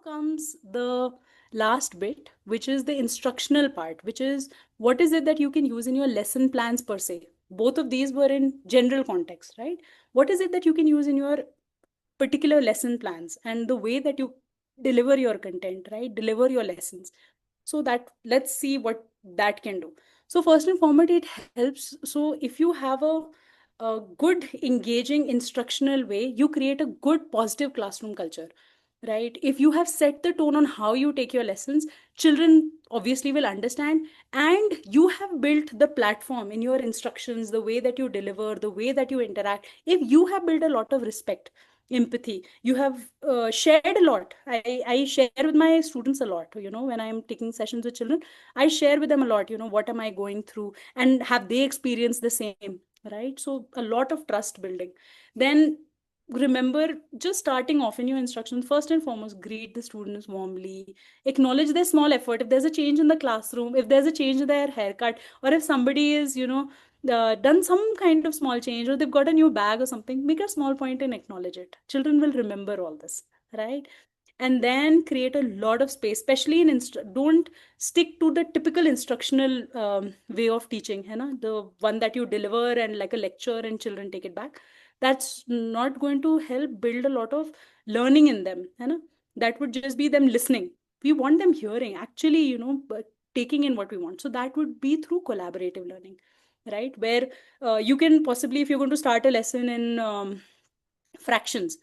comes the last bit, which is the instructional part, which is what is it that you can use in your lesson plans per se. Both of these were in general context, right? What is it that you can use in your particular lesson plans and the way that you deliver your content, right? Deliver your lessons. So that let's see what that can do. So first and foremost, it helps. So if you have a good engaging instructional way, you create a good positive classroom culture, right? If you have set the tone on how you take your lessons, children obviously will understand, and you have built the platform in your instructions, the way that you deliver, the way that you interact. If you have built a lot of respect, empathy, you have shared a lot. I share with my students a lot, when I'm taking sessions with children. I share with them a lot, what am I going through, and have they experienced the same, right? So a lot of trust building. Then remember, just starting off in your instructions, first and foremost, greet the students warmly, acknowledge their small effort. If there's a change in the classroom, if there's a change in their haircut, or if somebody is, done some kind of small change, or they've got a new bag or something, make a small point and acknowledge it. Children will remember all this, right? And then create a lot of space, especially in don't stick to the typical instructional way of teaching, the one that you deliver and like a lecture and children take it back. That's not going to help build a lot of learning in them, that would just be them listening. We want them hearing, actually, but taking in what we want. So that would be through collaborative learning, right? Where you can possibly, if you're going to start a lesson in fractions,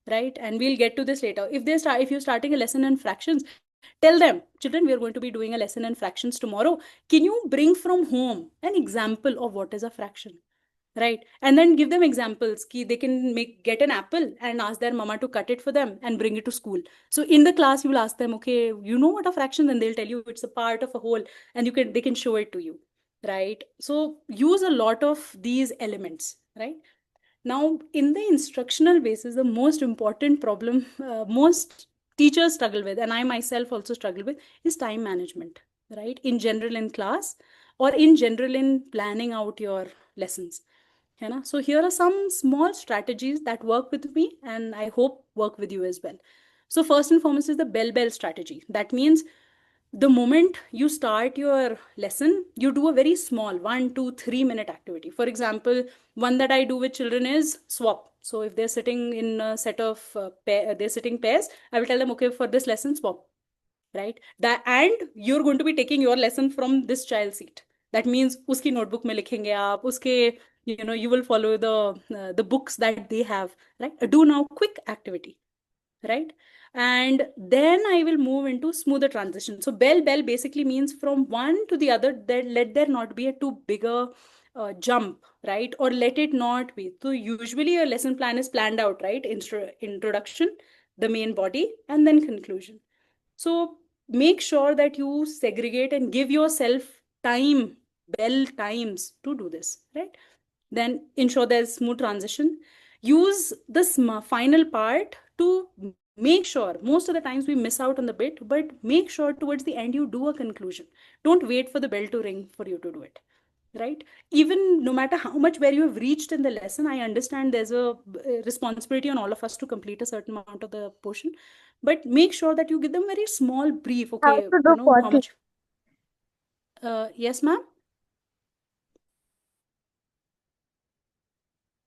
right? And we'll get to this later. If you're starting a lesson in fractions, tell them, children, we are going to be doing a lesson in fractions tomorrow. Can you bring from home an example of what is a fraction? Right? And then give them examples. They can get an apple and ask their mama to cut it for them and bring it to school. So in the class, you will ask them, okay, you know what a fraction? And they'll tell you it's a part of a whole, and they can show it to you, right? So use a lot of these elements, right? Now, in the instructional basis, the most important problem most teachers struggle with, and I myself also struggle with, is time management, right? In general, in class, or in general, in planning out your lessons. So here are some small strategies that work with me, and I hope work with you as well. So first and foremost is the bell strategy. That means the moment you start your lesson, you do a very small 1, 2, 3 minute activity. For example, one that I do with children is swap. So if they're sitting in a set of they're sitting pairs, I will tell them, okay, for this lesson, swap, right? And you're going to be taking your lesson from this child seat. That means uski notebook mein likhenge aap, uske, you will follow the books that they have, right? Do now quick activity, right? And then I will move into smoother transition. So bell basically means from one to the other, that let there not be a too bigger jump, right? Or let it not be. So usually a lesson plan is planned out, right? Introduction, the main body, and then conclusion. So make sure that you segregate and give yourself time, bell times to do this, right? Then ensure there's smooth transition. Use this final part to make sure, most of the times we miss out on the bit, but make sure towards the end you do a conclusion. Don't wait for the bell to ring for you to do it, right? Even no matter how much where you have reached in the lesson, I understand there's a responsibility on all of us to complete a certain amount of the portion, but make sure that you give them very small brief. How Okay, to do how 40. much. Yes, ma'am.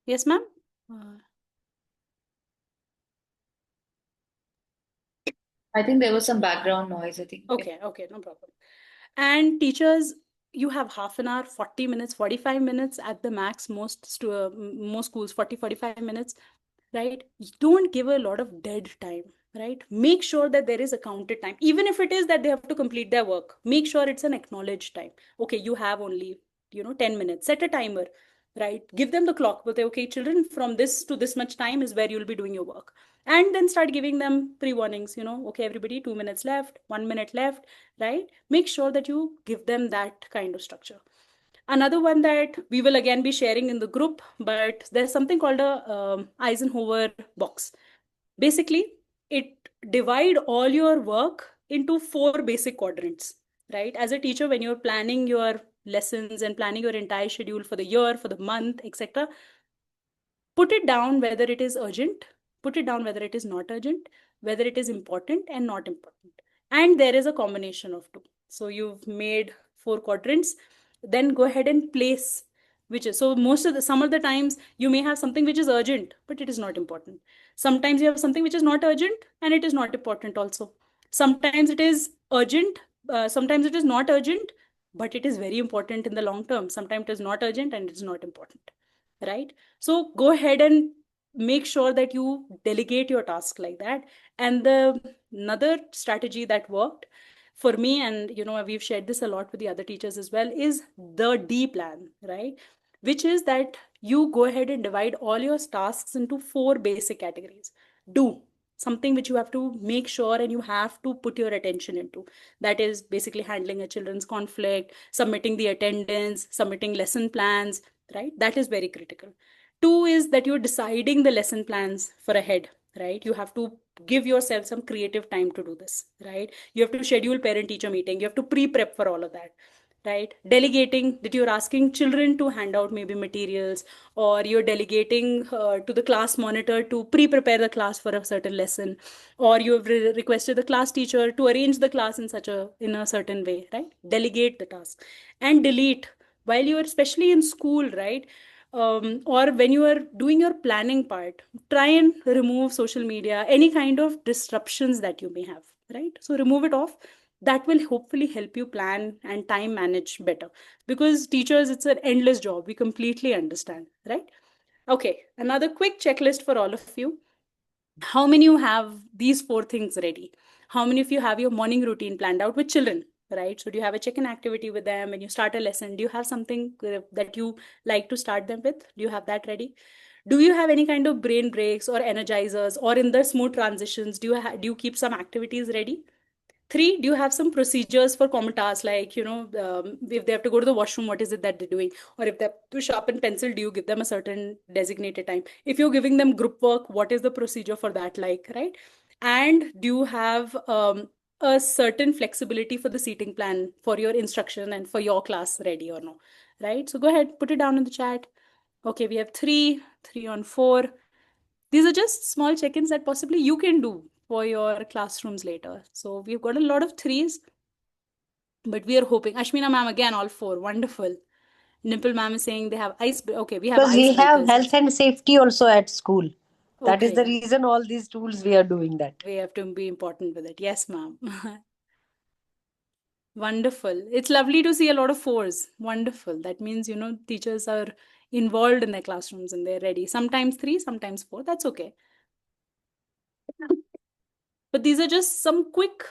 Yes, ma'am. uh, I think there was some background noise, I think. okay, no problem. And teachers, you have half an hour, 40 minutes, 45 minutes at the max. Most schools 40, 45 minutes, right? Don't give a lot of dead time, right? Make sure that there is a counted time, even if it is that they have to complete their work. Make sure it's an acknowledged time. Okay, you have only 10 minutes. Set a timer, right? Give them the clock, but okay, children, from this to this much time is where you'll be doing your work. And then start giving them pre-warnings, okay, everybody, 2 minutes left, 1 minute left, right? Make sure that you give them that kind of structure. Another one that we will again be sharing in the group, but there's something called a Eisenhower box. Basically, it divide all your work into 4 basic quadrants, right? As a teacher, when you're planning your lessons and planning your entire schedule for the year, for the month, etc., put it down whether it is urgent, Put it down whether it is not urgent, whether it is important and not important. And there is a combination of two. So you've made four quadrants, then go ahead and place which is, so most of the, some of the times you may have something which is urgent, but it is not important. Sometimes you have something which is not urgent and it is not important also. Sometimes it is urgent, sometimes it is not urgent, but it is very important in the long term. Sometimes it is not urgent and it is not important, right? So go ahead and make sure that you delegate your task like that. And the another strategy that worked for me, and we've shared this a lot with the other teachers as well, is the D plan, right? Which is that you go ahead and divide all your tasks into four basic categories. Do something which you have to make sure and you have to put your attention into. That is basically handling a children's conflict, submitting the attendance, submitting lesson plans, right? That is very critical. Two is that you're deciding the lesson plans for ahead, right? You have to give yourself some creative time to do this, right? You have to schedule parent teacher meeting, you have to pre-prep for all of that, right? Delegating, that you're asking children to hand out maybe materials, or you're delegating to the class monitor to pre-prepare the class for a certain lesson, or you've requested the class teacher to arrange the class in a certain way, right? Delegate the task. And delete while you are especially in school, right? Or when you are doing your planning part, try and remove social media, any kind of disruptions that you may have, right? So remove it off. That will hopefully help you plan and time manage better, because teachers, it's an endless job, we completely understand, right? Okay, another quick checklist for all of you. How many you have these four things ready? How many of you have your morning routine planned out with children, right? So do you have a check-in activity with them when you start a lesson? Do you have something that you like to start them with? Do you have that ready? Do you have any kind of brain breaks or energizers, or in the smooth transitions, do you keep some activities ready? Three, do you have some procedures for common tasks, like, if they have to go to the washroom, what is it that they're doing? Or if they have to sharpen pencil, do you give them a certain designated time? If you're giving them group work, what is the procedure for that like, right? And do you have a certain flexibility for the seating plan for your instruction and for your class ready or no, right? So go ahead, put it down in the chat. Okay, we have three on four. These are just small check-ins that possibly you can do for your classrooms later. So we've got a lot of threes, but we are hoping. Ashmina ma'am, again, all four. Wonderful. Nimple ma'am is saying they have ice. Okay, we have Because we have icebreakers. health and safety also at school. That is the Okay, reason all these tools we are doing that. we have to be important with it. Yes, ma'am. Wonderful. It's lovely to see a lot of fours. Wonderful. That means, teachers are involved in their classrooms and they're ready. Sometimes three, sometimes four. That's okay. But these are just some quick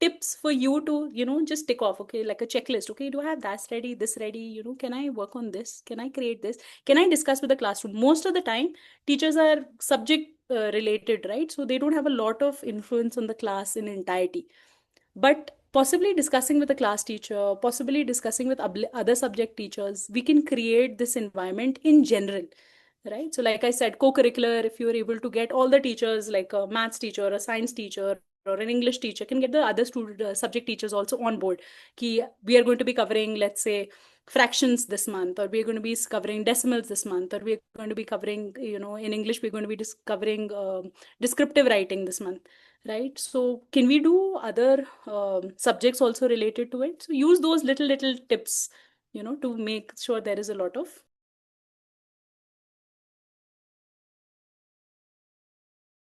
tips for you to, just tick off, okay, like a checklist. Okay, do I have that ready, this ready? Can I work on this? Can I create this? Can I discuss with the classroom? Most of the time, teachers are subject related, right? So they don't have a lot of influence on the class in entirety. But possibly discussing with a class teacher, possibly discussing with other subject teachers, we can create this environment in general, right? So like I said, co-curricular, if you're able to get all the teachers, like a maths teacher, a science teacher, or an English teacher, can get the other subject teachers also on board. Ki we are going to be covering, let's say, fractions this month, or we're going to be covering decimals this month, or we're going to be covering, in English, we're going to be covering descriptive writing this month, right? So can we do other subjects also related to it? So use those little tips, to make sure there is a lot of